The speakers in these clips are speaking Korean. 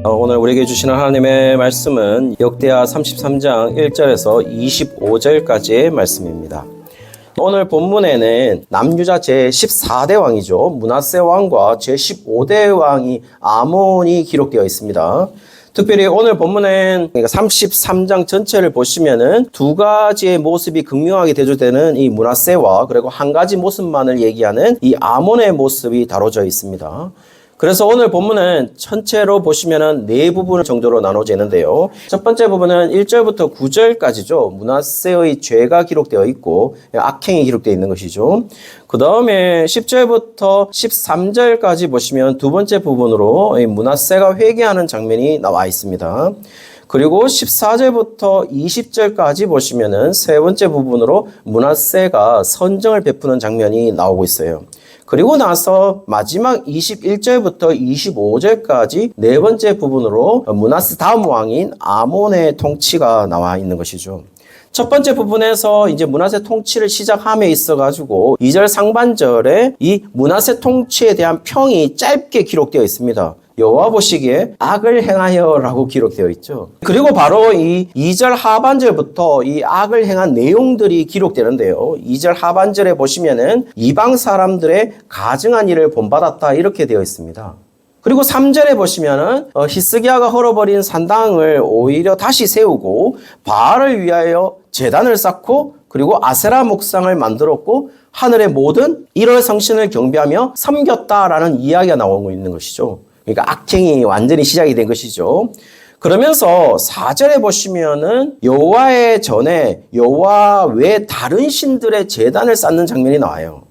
오늘 우리에게 주시는 하나님의 말씀은 역대하 33장 1절에서 25절까지의 말씀입니다. 오늘 본문에는 남유다 제14대 왕이죠. 므낫세 왕과 제15대 왕이 아몬이 기록되어 있습니다. 특별히 오늘 본문은 33장 전체를 보시면은 두 가지의 모습이 극명하게 대조되는 이 므낫세와 그리고 한 가지 모습만을 얘기하는 이 아몬의 모습이 다뤄져 있습니다. 그래서 오늘 본문은 전체로 보시면은 네 부분 정도로 나눠져 있는데요. 첫 번째 부분은 1절부터 9절까지죠. 므낫세의 죄가 기록되어 있고 악행이 기록되어 있는 것이죠. 그 다음에 10절부터 13절까지 보시면 두 번째 부분으로 므낫세가 회개하는 장면이 나와 있습니다. 그리고 14절부터 20절까지 보시면은 세 번째 부분으로 므낫세가 선정을 베푸는 장면이 나오고 있어요. 그리고 나서 마지막 21절부터 25절까지 네 번째 부분으로 므낫세 다음 왕인 아몬의 통치가 나와 있는 것이죠. 첫 번째 부분에서 이제 므낫세 통치를 시작함에 있어가지고 2절 상반절에 이 므낫세 통치에 대한 평이 짧게 기록되어 있습니다. 여호와 보시기에 악을 행하여 라고 기록되어 있죠. 그리고 바로 이 2절 하반절부터 이 악을 행한 내용들이 기록되는데요. 2절 하반절에 보시면은 이방 사람들의 가증한 일을 본받았다 이렇게 되어 있습니다. 그리고 3절에 보시면은 히스기야가 헐어버린 산당을 오히려 다시 세우고 바알을 위하여 제단을 쌓고 그리고 아세라 목상을 만들었고 하늘의 모든 1월 성신을 경배하며 섬겼다라는 이야기가 나오고 있는 것이죠. 그러니까 악행이 완전히 시작이 된 것이죠. 그러면서 4절에 보시면은 여호와의 전에 여호와 외 다른 신들의 제단을 쌓는 장면이 나와요.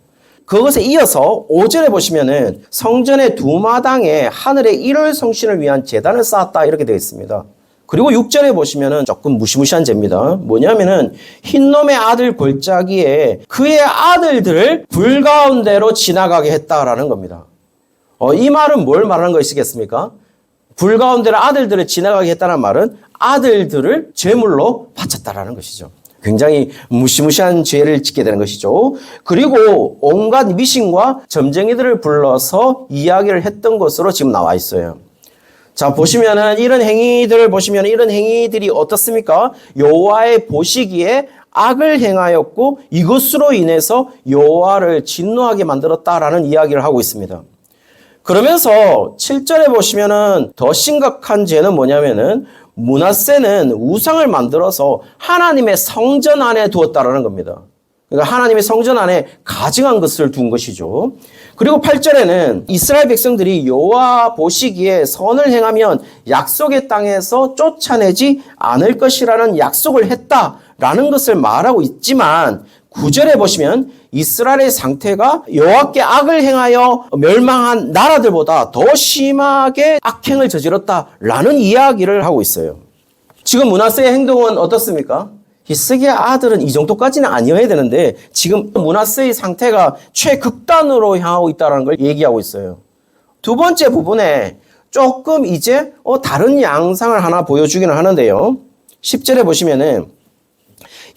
그것에 이어서 5절에 보시면은 성전의 두 마당에 하늘의 1월 성신을 위한 제단을 쌓았다 이렇게 되어 있습니다. 그리고 6절에 보시면은 조금 무시무시한 죄입니다. 뭐냐면은 흰놈의 아들 골짜기에 그의 아들들을 불 가운데로 지나가게 했다라는 겁니다. 이 말은 뭘 말하는 것이겠습니까? 불 가운데로 아들들을 지나가게 했다는 말은 아들들을 제물로 바쳤다라는 것이죠. 굉장히 무시무시한 죄를 짓게 되는 것이죠. 그리고 온갖 미신과 점쟁이들을 불러서 이야기를 했던 것으로 지금 나와 있어요. 자, 보시면은 이런 행위들을 보시면 이런 행위들이 어떻습니까? 여호와의 보시기에 악을 행하였고 이것으로 인해서 여호와를 진노하게 만들었다라는 이야기를 하고 있습니다. 그러면서 7절에 보시면은 더 심각한 죄는 뭐냐면은 므낫세는 우상을 만들어서 하나님의 성전 안에 두었다라는 겁니다. 그러니까 하나님의 성전 안에 가증한 것을 둔 것이죠. 그리고 8절에는 이스라엘 백성들이 여호와 보시기에 선을 행하면 약속의 땅에서 쫓아내지 않을 것이라는 약속을 했다라는 것을 말하고 있지만 9절에 보시면 이스라엘의 상태가 여호와께 악을 행하여 멸망한 나라들보다 더 심하게 악행을 저질렀다라는 이야기를 하고 있어요. 지금 므낫세의 행동은 어떻습니까? 히스기야 아들은 이 정도까지는 아니어야 되는데 지금 므낫세의 상태가 최극단으로 향하고 있다는 걸 얘기하고 있어요. 두 번째 부분에 조금 이제 다른 양상을 하나 보여주기는 하는데요. 10절에 보시면은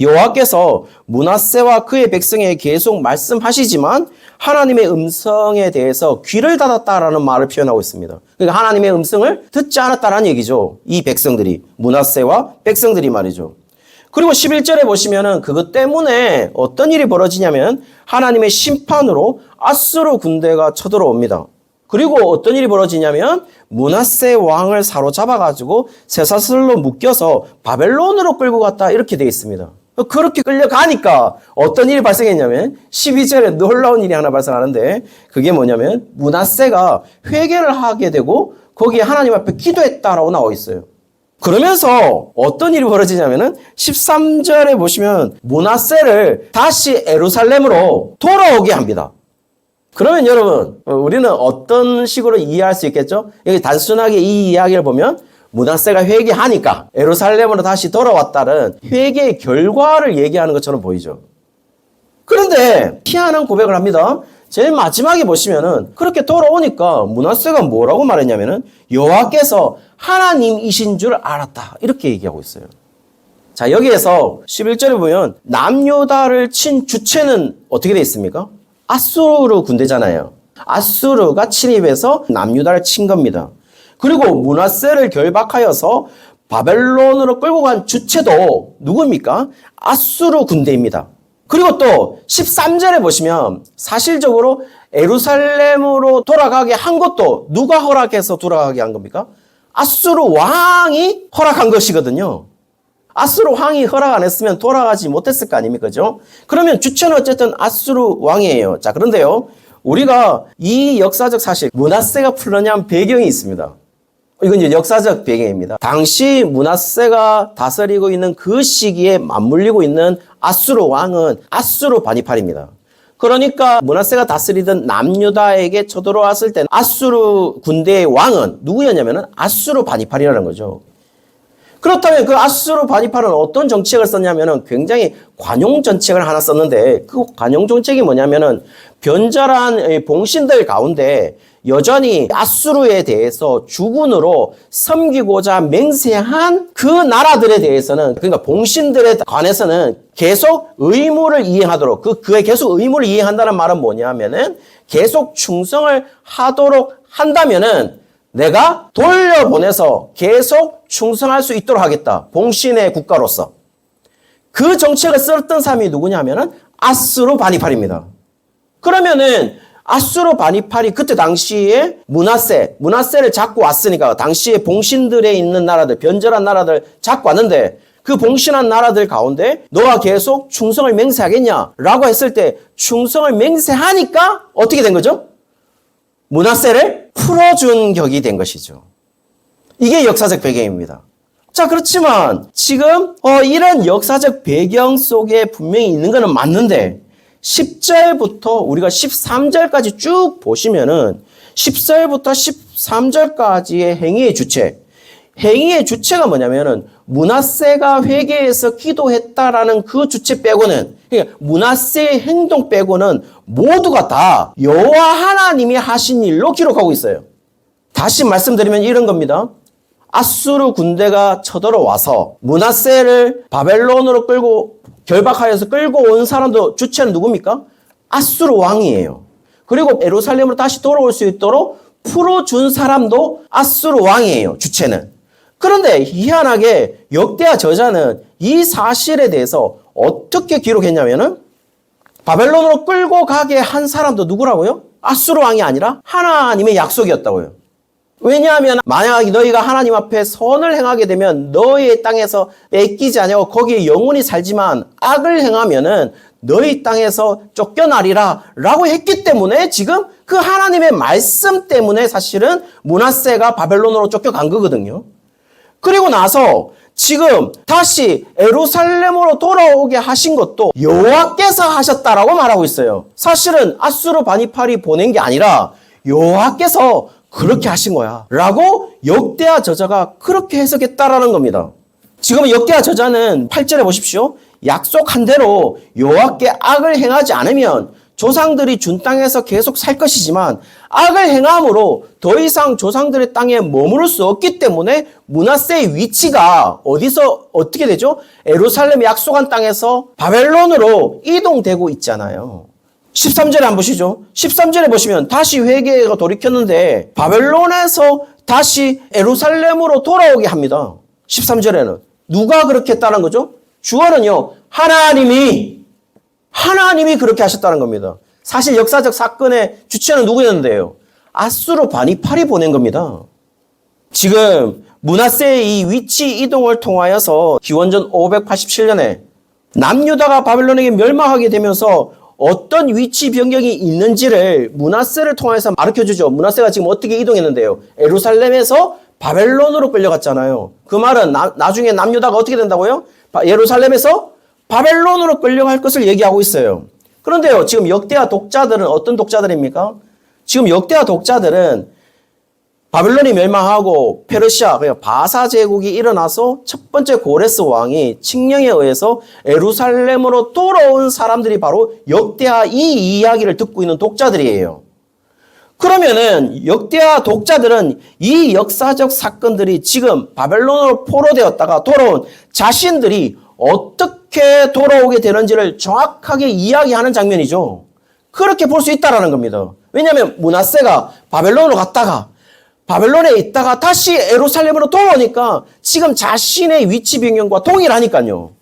여호와께서 므낫세와 그의 백성에게 계속 말씀하시지만 하나님의 음성에 대해서 귀를 닫았다라는 말을 표현하고 있습니다. 그러니까 하나님의 음성을 듣지 않았다라는 얘기죠. 이 백성들이, 므낫세와 백성들이 말이죠. 그리고 11절에 보시면은 그것 때문에 어떤 일이 벌어지냐면 하나님의 심판으로 아수르 군대가 쳐들어옵니다. 그리고 어떤 일이 벌어지냐면 므낫세 왕을 사로잡아가지고 쇠사슬로 묶여서 바벨론으로 끌고 갔다 이렇게 되어 있습니다. 그렇게 끌려가니까 어떤 일이 발생했냐면 12절에 놀라운 일이 하나 발생하는데 그게 뭐냐면 므낫세가 회개를 하게 되고 거기에 하나님 앞에 기도했다라고 나와 있어요. 그러면서 어떤 일이 벌어지냐면은 13절에 보시면 므낫세를 다시 예루살렘으로 돌아오게 합니다. 그러면 여러분 우리는 어떤 식으로 이해할 수 있겠죠? 여기 단순하게 이 이야기를 보면 므낫세가 회개하니까 예루살렘으로 다시 돌아왔다는 회개의 결과를 얘기하는 것처럼 보이죠. 그런데 희한한 고백을 합니다. 제일 마지막에 보시면은 그렇게 돌아오니까 므낫세가 뭐라고 말했냐면은 여호와께서 하나님이신 줄 알았다 이렇게 얘기하고 있어요. 자, 여기에서 11절에 보면 남유다를 친 주체는 어떻게 되어 있습니까? 아수르 군대잖아요. 아수르가 침입해서 남유다를 친 겁니다. 그리고 므낫세를 결박하여서 바벨론으로 끌고 간 주체도 누구입니까? 아수르 군대입니다. 그리고 또 13절에 보시면 사실적으로 예루살렘으로 돌아가게 한 것도 누가 허락해서 돌아가게 한 겁니까? 아수르 왕이 허락한 것이거든요. 아수르 왕이 허락 안 했으면 돌아가지 못했을 거 아닙니까? 그죠? 그러면 주체는 어쨌든 아수르 왕이에요. 자, 그런데요. 우리가 이 역사적 사실, 므낫세가 풀려냐는 배경이 있습니다. 이건 이제 역사적 배경입니다. 당시 므낫세가 다스리고 있는 그 시기에 맞물리고 있는 아수르 왕은 아수르 바니팔입니다. 그러니까 므낫세가 다스리던 남유다에게 쳐들어왔을 때 아수르 군대의 왕은 누구였냐면은 아수르 바니팔이라는 거죠. 그렇다면 그 아수르 바니팔은 어떤 정책을 썼냐면은 굉장히 관용 정책을 하나 썼는데 그 관용 정책이 뭐냐면은 변절한 봉신들 가운데 여전히 아수르에 대해서 주군으로 섬기고자 맹세한 그 나라들에 대해서는 그러니까 봉신들에 관해서는 계속 의무를 이행하도록 그에 계속 의무를 이행한다는 말은 뭐냐면은 계속 충성을 하도록 한다면은 내가 돌려보내서 계속 충성할 수 있도록 하겠다. 봉신의 국가로서. 그 정책을 썼던 사람이 누구냐면은 아수르 바니팔입니다. 그러면은 아수르 바니팔이 그때 당시에 므낫세를 잡고 왔으니까 당시에 봉신들에 있는 나라들, 변절한 나라들 잡고 왔는데 그 봉신한 나라들 가운데 너가 계속 충성을 맹세하겠냐라고 했을 때 충성을 맹세하니까 어떻게 된 거죠? 므낫세를 풀어준 격이 된 것이죠. 이게 역사적 배경입니다. 자, 그렇지만 지금 이런 역사적 배경 속에 분명히 있는 것은 맞는데 10절부터 우리가 13절까지 쭉 보시면은 10절부터 13절까지의 행위의 주체. 행위의 주체가 뭐냐면은 므낫세가 회개해서 기도했다라는 그 주체 빼고는 그러니까 므낫세의 행동 빼고는 모두가 다 여호와 하나님이 하신 일로 기록하고 있어요. 다시 말씀드리면 이런 겁니다. 아수르 군대가 쳐들어와서 므낫세를 바벨론으로 결박하여서 끌고 온 사람도 주체는 누굽니까? 아수르 왕이에요. 그리고 예루살렘으로 다시 돌아올 수 있도록 풀어준 사람도 아수르 왕이에요. 주체는. 그런데 희한하게 역대하 저자는 이 사실에 대해서 어떻게 기록했냐면은 바벨론으로 끌고 가게 한 사람도 누구라고요? 아수르 왕이 아니라 하나님의 약속이었다고요. 왜냐하면 만약 너희가 하나님 앞에 선을 행하게 되면 너희의 땅에서 뺏기지 아니하고 거기에 영원히 살지만 악을 행하면은 너희 땅에서 쫓겨나리라 라고 했기 때문에 지금 그 하나님의 말씀 때문에 사실은 므낫세가 바벨론으로 쫓겨간 거거든요. 그리고 나서 지금 다시 예루살렘으로 돌아오게 하신 것도 여호와께서 하셨다라고 말하고 있어요. 사실은 아수르 바니팔이 보낸 게 아니라 여호와께서 그렇게 하신 거야 라고 역대하 저자가 그렇게 해석했다라는 겁니다. 지금 역대하 저자는 8절에 보십시오. 약속한 대로 여호와께 악을 행하지 않으면 조상들이 준 땅에서 계속 살 것이지만 악을 행함으로 더 이상 조상들의 땅에 머무를 수 없기 때문에 므낫세의 위치가 어디서 어떻게 되죠? 예루살렘 약속한 땅에서 바벨론으로 이동되고 있잖아요. 13절에 한번 보시죠. 13절에 보시면 다시 회개가 돌이켰는데 바벨론에서 다시 예루살렘으로 돌아오게 합니다. 13절에는 누가 그렇게 했다는 거죠? 주어는요. 하나님이 그렇게 하셨다는 겁니다. 사실 역사적 사건의 주체는 누구였는데요? 아수르 바니팔이 보낸 겁니다. 지금 므낫세의 이 위치 이동을 통하여서 기원전 587년에 남유다가 바벨론에게 멸망하게 되면서 어떤 위치 변경이 있는지를 므낫세를 통해서 가르쳐주죠. 므낫세가 지금 어떻게 이동했는데요? 예루살렘에서 바벨론으로 끌려갔잖아요. 그 말은 나중에 남유다가 어떻게 된다고요? 예루살렘에서 바벨론으로 끌려갈 것을 얘기하고 있어요. 그런데요, 지금 역대하 독자들은 어떤 독자들입니까? 지금 역대하 독자들은 바벨론이 멸망하고 페르시아, 그러니까 바사 제국이 일어나서 첫 번째 고레스 왕이 칙령에 의해서 예루살렘으로 돌아온 사람들이 바로 역대하 이 이야기를 듣고 있는 독자들이에요. 그러면은 역대하 독자들은 이 역사적 사건들이 지금 바벨론으로 포로되었다가 돌아온 자신들이 어떻게 돌아오게 되는지를 정확하게 이야기하는 장면이죠. 그렇게 볼 수 있다라는 겁니다. 왜냐하면 므낫세가 바벨론으로 갔다가 바벨론에 있다가 다시 예루살렘으로 돌아오니까 지금 자신의 위치 변경과 동일하니까요.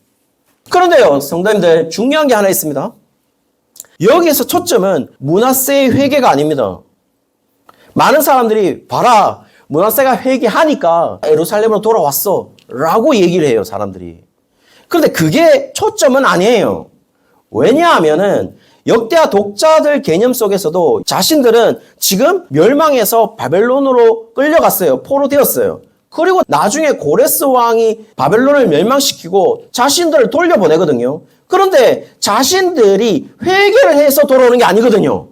그런데요, 성도님들, 중요한 게 하나 있습니다. 여기에서 초점은 므낫세의 회개가 아닙니다. 많은 사람들이 봐라, 므낫세가 회개하니까 예루살렘으로 돌아왔어 라고 얘기를 해요, 사람들이. 그런데 그게 초점은 아니에요. 왜냐하면은 역대하 독자들 개념 속에서도 자신들은 지금 멸망해서 바벨론으로 끌려갔어요. 포로되었어요. 그리고 나중에 고레스 왕이 바벨론을 멸망시키고 자신들을 돌려보내거든요. 그런데 자신들이 회개를 해서 돌아오는 게 아니거든요.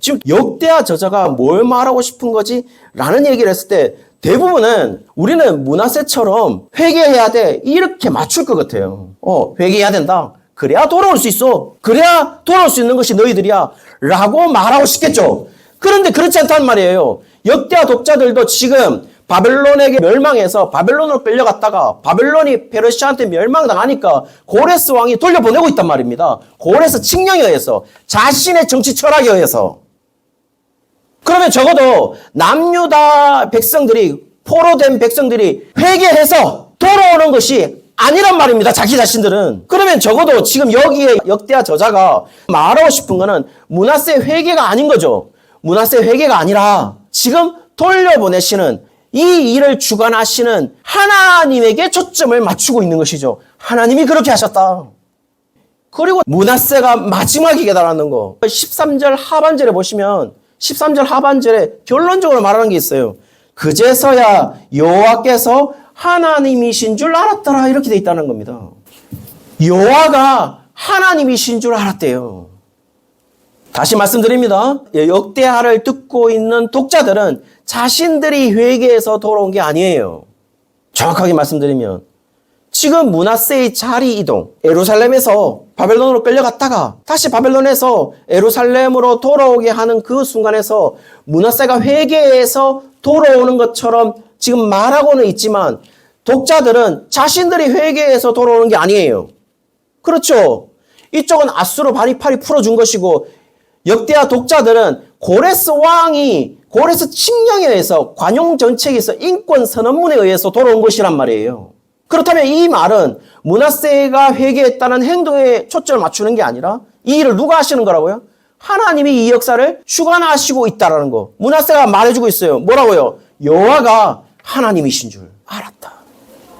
지금 역대하 저자가 뭘 말하고 싶은 거지? 라는 얘기를 했을 때 대부분은 우리는 므낫세처럼 회개해야 돼. 이렇게 맞출 것 같아요. 회개해야 된다. 그래야 돌아올 수 있어. 그래야 돌아올 수 있는 것이 너희들이야. 라고 말하고 싶겠죠. 그런데 그렇지 않단 말이에요. 역대하 독자들도 지금 바벨론에게 멸망해서 바벨론으로 끌려갔다가 바벨론이 페르시아한테 멸망당하니까 고레스 왕이 돌려보내고 있단 말입니다. 고레스 칙령에 의해서, 자신의 정치 철학에 의해서. 그러면 적어도 남유다 백성들이, 포로된 백성들이 회개해서 돌아오는 것이 아니란 말입니다. 자기 자신들은. 그러면 적어도 지금 여기에 역대하 저자가 말하고 싶은 거는 므낫세 회개가 아닌 거죠. 므낫세 회개가 아니라 지금 돌려보내시는 이 일을 주관하시는 하나님에게 초점을 맞추고 있는 것이죠. 하나님이 그렇게 하셨다. 그리고 므낫세가 마지막에 깨달았는 거. 13절 하반절에 보시면 13절 하반절에 결론적으로 말하는 게 있어요. 그제서야 여호와께서 하나님이신 줄 알았더라. 이렇게 돼 있다는 겁니다. 여호와가 하나님이신 줄 알았대요. 다시 말씀드립니다. 역대하를 듣고 있는 독자들은 자신들이 회개해서 돌아온 게 아니에요. 정확하게 말씀드리면 지금 므낫세의 자리 이동, 예루살렘에서 바벨론으로 끌려갔다가 다시 바벨론에서 예루살렘으로 돌아오게 하는 그 순간에서 므낫세가 회개해서 돌아오는 것처럼 지금 말하고는 있지만 독자들은 자신들이 회개해서 돌아오는 게 아니에요. 그렇죠? 이쪽은 아수르 바니팔이 풀어준 것이고 역대하 독자들은 고레스 왕이 고레스 칙령에 의해서 관용 정책에서 인권 선언문에 의해서 돌아온 것이란 말이에요. 그렇다면 이 말은 므낫세가 회개했다는 행동에 초점을 맞추는 게 아니라 이 일을 누가 하시는 거라고요? 하나님이 이 역사를 주관하시고 있다라는 거. 므낫세가 말해주고 있어요. 뭐라고요? 여호와가 하나님이신 줄 알았다.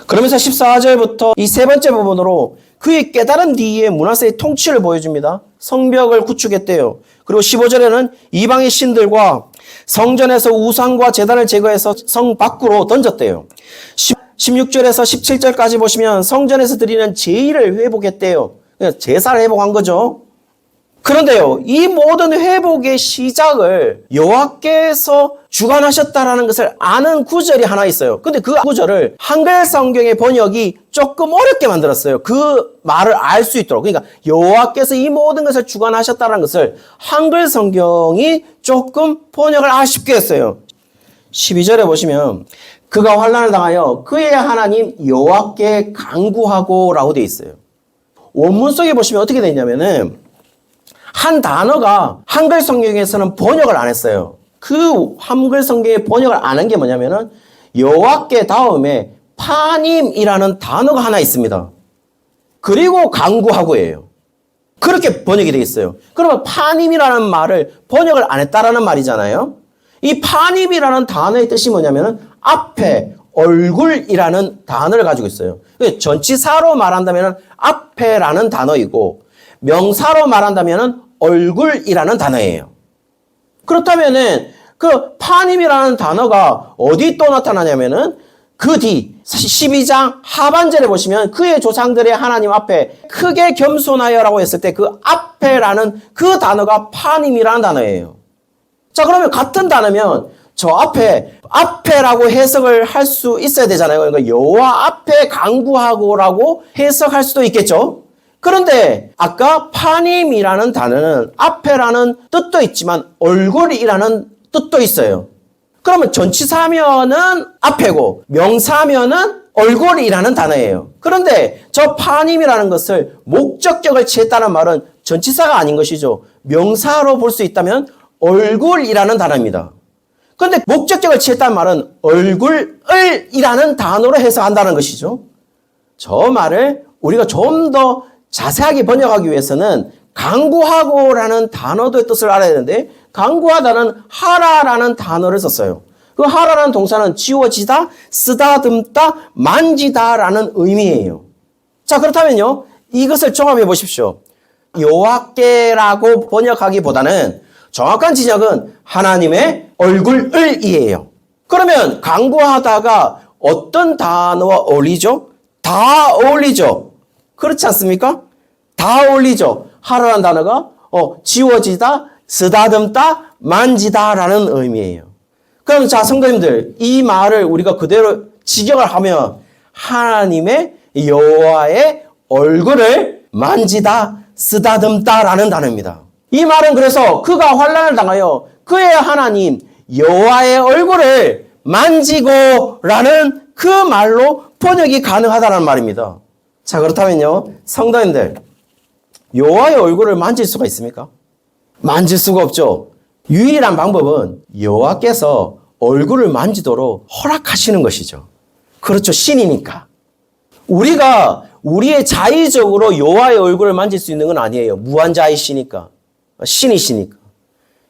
그러면서 14절부터 이 세 번째 부분으로 그의 깨달은 뒤에 므낫세의 통치를 보여줍니다. 성벽을 구축했대요. 그리고 15절에는 이방의 신들과 성전에서 우상과 제단을 제거해서 성 밖으로 던졌대요. 16절에서 17절까지 보시면 성전에서 드리는 제의를 회복했대요. 제사를 회복한 거죠. 그런데요, 이 모든 회복의 시작을 여호와께서 주관하셨다라는 것을 아는 구절이 하나 있어요. 근데 그 구절을 한글 성경의 번역이 조금 어렵게 만들었어요. 그 말을 알 수 있도록. 그러니까 여호와께서 이 모든 것을 주관하셨다는 것을 한글 성경이 조금 번역을 아쉽게 했어요. 12절에 보시면 그가 환난을 당하여 그의 하나님 여호와께 간구하고 라고 되어 있어요. 원문 속에 보시면 어떻게 되어 있냐면은 한 단어가 한글 성경에서는 번역을 안 했어요. 그 한글 성경의 번역을 안 한 게 뭐냐면은 여호와께 다음에 파님이라는 단어가 하나 있습니다. 그리고 간구하고예요. 그렇게 번역이 되어 있어요. 그러면 파님이라는 말을 번역을 안 했다라는 말이잖아요. 이 파님이라는 단어의 뜻이 뭐냐면은 앞에 얼굴이라는 단어를 가지고 있어요. 전치사로 말한다면은 앞에라는 단어이고 명사로 말한다면은 얼굴이라는 단어예요. 그렇다면은 그 파님이라는 단어가 어디 또 나타나냐면은 그 뒤 12장 하반절에 보시면 그의 조상들의 하나님 앞에 크게 겸손하여라고 했을 때 그 앞에라는 그 단어가 파님이라는 단어예요. 자, 그러면 같은 단어면 저 앞에라고 해석을 할 수 있어야 되잖아요. 그러니까 여호와 앞에 간구하고라고 해석할 수도 있겠죠. 그런데 아까 파님이라는 단어는 앞에라는 뜻도 있지만 얼굴이라는 뜻도 있어요. 그러면 전치사면은 앞에고 명사면은 얼굴이라는 단어예요. 그런데 저 파님이라는 것을 목적격을 취했다는 말은 전치사가 아닌 것이죠. 명사로 볼 수 있다면 얼굴이라는 단어입니다. 근데 목적격을 취했다는 말은 얼굴을이라는 단어로 해석한다는 것이죠. 저 말을 우리가 좀 더 자세하게 번역하기 위해서는 강구하고라는 단어도의 뜻을 알아야 되는데 강구하다는 하라라는 단어를 썼어요. 그 하라라는 동사는 지워지다, 쓰다듬다, 만지다라는 의미예요. 자, 그렇다면요. 이것을 종합해 보십시오. 여호와께라고 번역하기보다는 정확한 지적은 하나님의 얼굴을이에요. 그러면 강구하다가 어떤 단어와 어울리죠? 다 어울리죠. 그렇지 않습니까? 다 어울리죠. 하라는 단어가 지워지다, 쓰다듬다, 만지다라는 의미예요. 그럼 자, 성도님들, 이 말을 우리가 그대로 직역을 하면 하나님의 여호와의 얼굴을 만지다, 쓰다듬다라는 단어입니다. 이 말은 그래서 그가 환난을 당하여 그의 하나님 여호와의 얼굴을 만지고라는 그 말로 번역이 가능하다는 말입니다. 자, 그렇다면요, 성도님들, 여호와의 얼굴을 만질 수가 있습니까? 만질 수가 없죠. 유일한 방법은 여호와께서 얼굴을 만지도록 허락하시는 것이죠. 그렇죠. 신이니까. 우리가 우리의 자의적으로 여호와의 얼굴을 만질 수 있는 건 아니에요. 무한자이시니까. 신이시니까.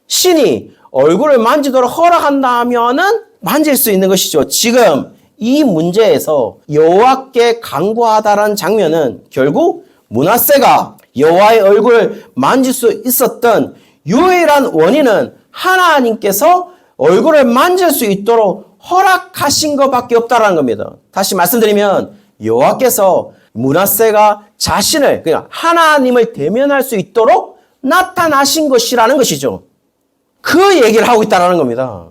신이 얼굴을 만지도록 허락한다면은 만질 수 있는 것이죠. 지금 이 문제에서 여호와께 간구하다라는 장면은 결국 므낫세가 여호와의 얼굴을 만질 수 있었던 유일한 원인은 하나님께서 얼굴을 만질 수 있도록 허락하신 것밖에 없다라는 겁니다. 다시 말씀드리면 여호와께서 므낫세가 자신을, 그러니까 하나님을 대면할 수 있도록 나타나신 것이라는 것이죠. 그 얘기를 하고 있다는 겁니다.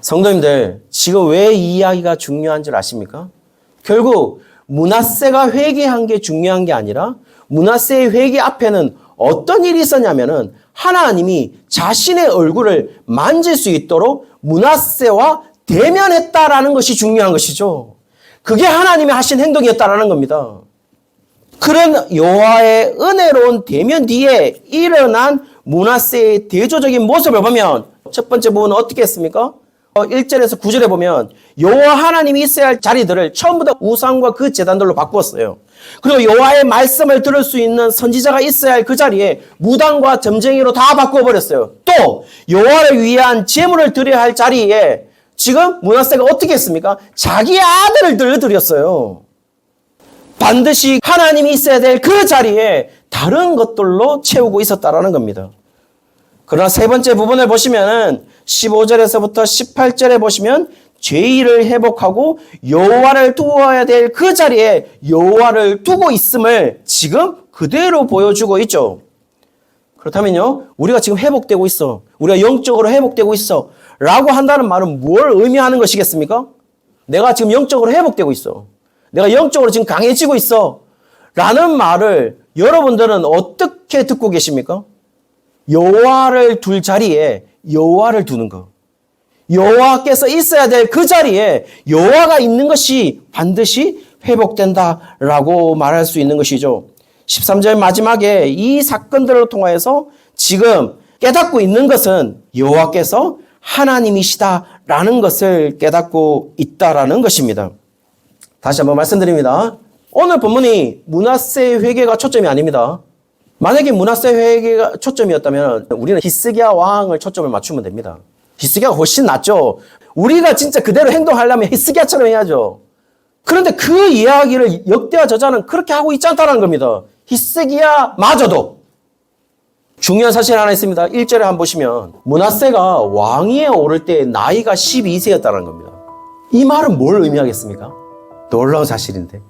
성도님들, 지금 왜 이 이야기가 중요한 줄 아십니까? 결국 므낫세가 회개한 게 중요한 게 아니라 므낫세의 회개 앞에는 어떤 일이 있었냐면은 하나님이 자신의 얼굴을 만질 수 있도록 므낫세와 대면했다라는 것이 중요한 것이죠. 그게 하나님이 하신 행동이었다라는 겁니다. 그런 여호와의 은혜로운 대면 뒤에 일어난 므낫세의 대조적인 모습을 보면 첫 번째 부분은 어떻게 했습니까? 1절에서 9절에 보면 여호와 하나님이 있어야 할 자리들을 처음부터 우상과 그 제단들로 바꾸었어요. 그리고 여호와의 말씀을 들을 수 있는 선지자가 있어야 할 그 자리에 무당과 점쟁이로 다 바꿔버렸어요. 또 여호와를 위한 제물을 드려야 할 자리에 지금 므낫세가 어떻게 했습니까? 자기 아들을 드렸어요. 반드시 하나님이 있어야 될 그 자리에 다른 것들로 채우고 있었다라는 겁니다. 그러나 세 번째 부분을 보시면은 15절에서부터 18절에 보시면 죄의를 회복하고 여호와를 두어야 될 그 자리에 여호와를 두고 있음을 지금 그대로 보여주고 있죠. 그렇다면요, 우리가 지금 회복되고 있어, 우리가 영적으로 회복되고 있어 라고 한다는 말은 뭘 의미하는 것이겠습니까? 내가 지금 영적으로 회복되고 있어, 내가 영적으로 지금 강해지고 있어 라는 말을 여러분들은 어떻게 듣고 계십니까? 여호와를 둘 자리에 여호와를 두는 것, 여호와께서 있어야 될 그 자리에 여호와가 있는 것이 반드시 회복된다라고 말할 수 있는 것이죠. 13절 마지막에 이 사건들을 통하여서 지금 깨닫고 있는 것은 여호와께서 하나님이시다라는 것을 깨닫고 있다라는 것입니다. 다시 한번 말씀드립니다. 오늘 본문이 므낫세의 회개가 초점이 아닙니다. 만약에 므낫세 회개가 초점이었다면 우리는 히스기야 왕을 초점을 맞추면 됩니다. 히스기야가 훨씬 낫죠. 우리가 진짜 그대로 행동하려면 히스기야처럼 해야죠. 그런데 그 이야기를 역대하 저자는 그렇게 하고 있지 않다는 겁니다. 히스기야마저도. 중요한 사실 하나 있습니다. 1절에 한번 보시면 므낫세가 왕위에 오를 때 나이가 12세였다는 겁니다. 이 말은 뭘 의미하겠습니까? 놀라운 사실인데.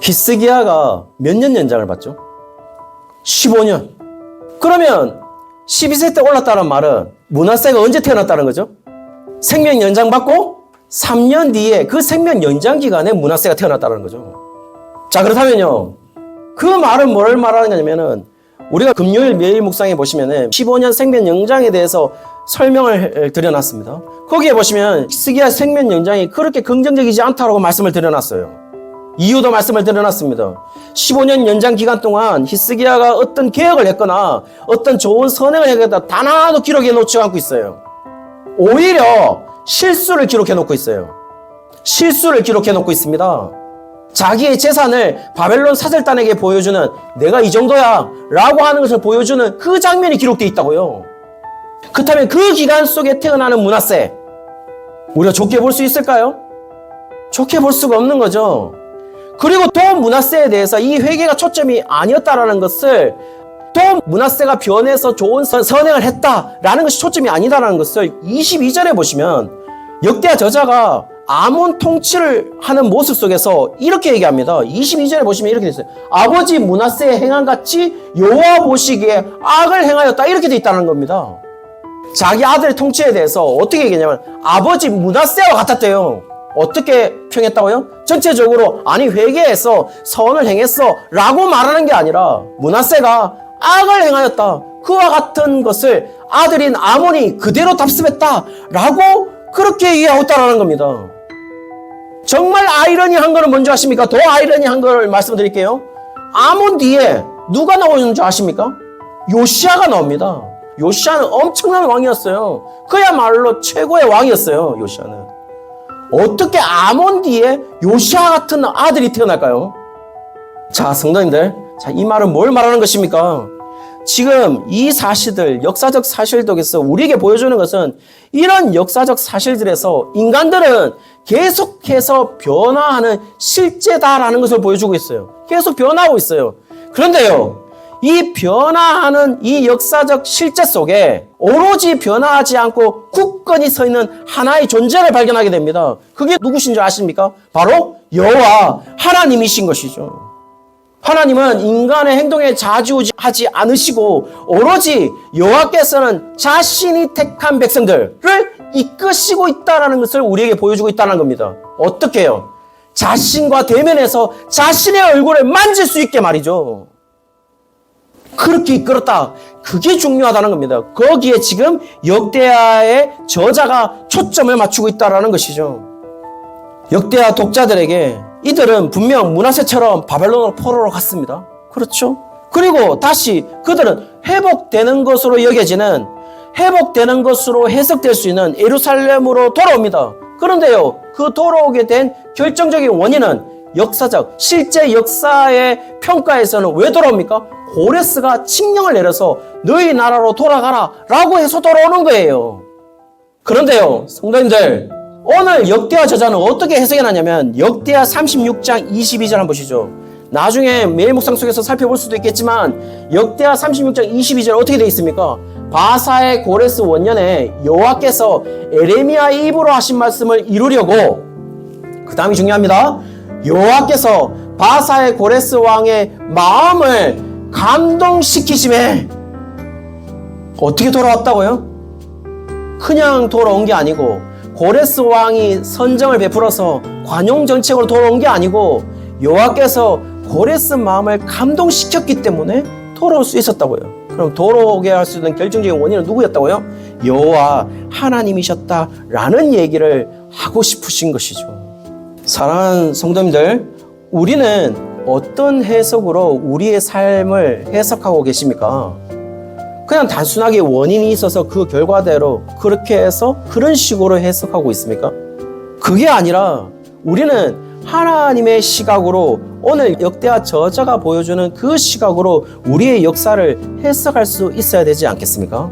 히스기야가 몇 년 연장을 받죠? 15년. 그러면 12세 때 올랐다는 말은 므낫세가 언제 태어났다는 거죠? 생명 연장 받고 3년 뒤에 그 생명 연장 기간에 므낫세가 태어났다는 거죠. 자, 그렇다면요, 그 말은 뭘 말하느냐면은 우리가 금요일 매일 묵상에 보시면은 15년 생명 연장에 대해서 설명을 드려놨습니다. 거기에 보시면 히스기야 생명 연장이 그렇게 긍정적이지 않다고 말씀을 드려놨어요. 이유도 말씀을 드려놨습니다. 15년 연장 기간 동안 히스기야가 어떤 개혁을 했거나 어떤 좋은 선행을 했거나 단 하나도 기록에 놓지 않고 있어요. 오히려 실수를 기록해 놓고 있어요. 실수를 기록해 놓고 있습니다. 자기의 재산을 바벨론 사절단에게 보여주는, 내가 이 정도야 라고 하는 것을 보여주는 그 장면이 기록되어 있다고요. 그렇다면 그 기간 속에 태어나는 므낫세, 우리가 좋게 볼 수 있을까요? 좋게 볼 수가 없는 거죠. 그리고 또 므낫세에 대해서 이 회개가 초점이 아니었다라는 것을, 또 므낫세가 변해서 좋은 선행을 했다라는 것이 초점이 아니다라는 것을 22절에 보시면 역대하 저자가 아몬 통치를 하는 모습 속에서 이렇게 얘기합니다. 22절에 보시면 이렇게 돼 있어요. 아버지 므낫세의 행함같이 여호와 보시기에 악을 행하였다, 이렇게 돼 있다는 겁니다. 자기 아들의 통치에 대해서 어떻게 얘기했냐면 아버지 므낫세와 같았대요. 어떻게 평했다고요? 전체적으로 아니 회개해서 선을 행했어 라고 말하는 게 아니라 므낫세가 악을 행하였다, 그와 같은 것을 아들인 아몬이 그대로 답습했다 라고 그렇게 이해하였다라는 겁니다. 정말 아이러니한 거는 뭔지 아십니까? 더 아이러니한 걸 말씀드릴게요. 아몬 뒤에 누가 나오는 줄 아십니까? 요시아가 나옵니다. 요시아는 엄청난 왕이었어요. 그야말로 최고의 왕이었어요. 요시아는. 어떻게 아몬 뒤에 요시아 같은 아들이 태어날까요? 자, 성도님들, 자, 이 말은 뭘 말하는 것입니까? 지금 이 사실들, 역사적 사실들에서 우리에게 보여주는 것은 이런 역사적 사실들에서 인간들은 계속해서 변화하는 실제다라는 것을 보여주고 있어요. 계속 변화하고 있어요. 그런데요, 이 변화하는 이 역사적 실제 속에 오로지 변화하지 않고 굳건히 서 있는 하나의 존재를 발견하게 됩니다. 그게 누구신 줄 아십니까? 바로 여호와 하나님이신 것이죠. 하나님은 인간의 행동에 좌지우지하지 않으시고 오로지 여호와께서는 자신이 택한 백성들을 이끄시고 있다는 것을 우리에게 보여주고 있다는 겁니다. 어떻게 해요? 자신과 대면해서 자신의 얼굴을 만질 수 있게 말이죠. 그렇게 이끌었다. 그게 중요하다는 겁니다. 거기에 지금 역대하의 저자가 초점을 맞추고 있다는 것이죠. 역대하 독자들에게 이들은 분명 므낫세처럼 바벨론으로 포로로 갔습니다. 그렇죠? 그리고 다시 그들은 회복되는 것으로 여겨지는, 회복되는 것으로 해석될 수 있는 예루살렘으로 돌아옵니다. 그런데요, 그 돌아오게 된 결정적인 원인은 역사적, 실제 역사의 평가에서는 왜 돌아옵니까? 고레스가 칙령을 내려서 너희 나라로 돌아가라 라고 해서 돌아오는 거예요. 그런데요, 성도님들, 오늘 역대하 저자는 어떻게 해석해놨냐면 역대하 36장 22절 한번 보시죠. 나중에 매일 묵상 속에서 살펴볼 수도 있겠지만 역대하 36장 22절 어떻게 되어 있습니까? 바사의 고레스 원년에 여호와께서 에레미야의 입으로 하신 말씀을 이루려고, 그 다음이 중요합니다. 여호와께서 바사의 고레스 왕의 마음을 감동시키심에 어떻게 돌아왔다고요? 그냥 돌아온 게 아니고 고레스 왕이 선정을 베풀어서 관용 정책으로 돌아온 게 아니고 여호와께서 고레스 마음을 감동시켰기 때문에 돌아올 수 있었다고요. 그럼 돌아오게 할 수 있는 결정적인 원인은 누구였다고요? 여호와 하나님이셨다라는 얘기를 하고 싶으신 것이죠. 사랑하는 성도님들, 우리는 어떤 해석으로 우리의 삶을 해석하고 계십니까? 그냥 단순하게 원인이 있어서 그 결과대로 그렇게 해서 그런 식으로 해석하고 있습니까? 그게 아니라 우리는 하나님의 시각으로, 오늘 역대하 저자가 보여주는 그 시각으로 우리의 역사를 해석할 수 있어야 되지 않겠습니까?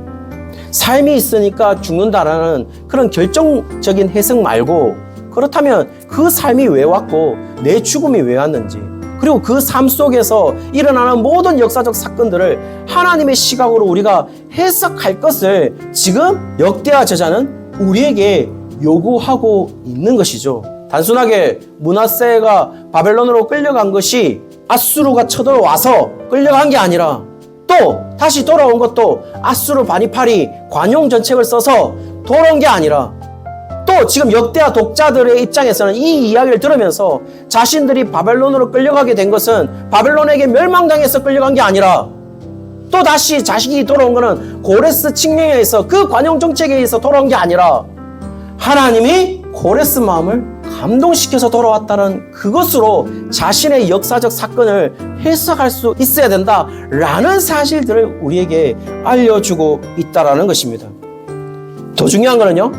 삶이 있으니까 죽는다라는 그런 결정적인 해석 말고, 그렇다면 그 삶이 왜 왔고 내 죽음이 왜 왔는지, 그리고 그 삶 속에서 일어나는 모든 역사적 사건들을 하나님의 시각으로 우리가 해석할 것을 지금 역대하 저자는 우리에게 요구하고 있는 것이죠. 단순하게 므낫세가 바벨론으로 끌려간 것이 아수르가 쳐들어와서 끌려간 게 아니라, 또 다시 돌아온 것도 아수르 바니팔이 관용 정책을 써서 돌아온 게 아니라, 또 지금 역대하 독자들의 입장에서는 이 이야기를 들으면서 자신들이 바벨론으로 끌려가게 된 것은 바벨론에게 멸망당해서 끌려간 게 아니라, 또 다시 자식이 돌아온 것은 고레스 칙령에 의해서, 그 관용 정책에 의해서 돌아온 게 아니라 하나님이 고레스 마음을 감동시켜서 돌아왔다는 그것으로 자신의 역사적 사건을 해석할 수 있어야 된다라는 사실들을 우리에게 알려주고 있다라는 것입니다. 더 중요한 거는요,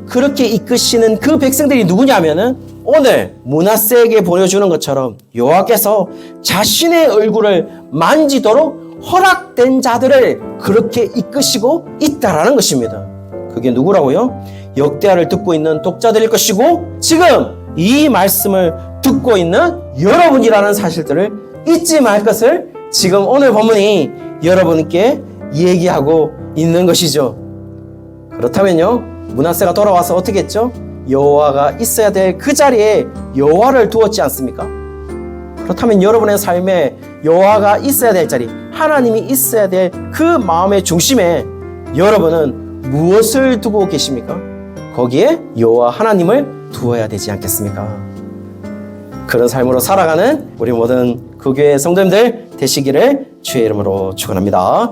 그렇게 이끄시는 그 백성들이 누구냐면은 오늘 므낫세에게 보여주는 것처럼 여호와께서 자신의 얼굴을 만지도록 허락된 자들을 그렇게 이끄시고 있다라는 것입니다. 그게 누구라고요? 역대하를 듣고 있는 독자들일 것이고 지금 이 말씀을 듣고 있는 여러분이라는 사실들을 잊지 말 것을 지금 오늘 본문이 여러분께 얘기하고 있는 것이죠. 그렇다면요, 므낫세가 돌아와서 어떻게 했죠? 여호와가 있어야 될 그 자리에 여호와를 두었지 않습니까? 그렇다면 여러분의 삶에 여호와가 있어야 될 자리, 하나님이 있어야 될 그 마음의 중심에 여러분은 무엇을 두고 계십니까? 거기에 여호와 하나님을 두어야 되지 않겠습니까? 그런 삶으로 살아가는 우리 모든 그 교회 성도님들 되시기를 주의 이름으로 축원합니다.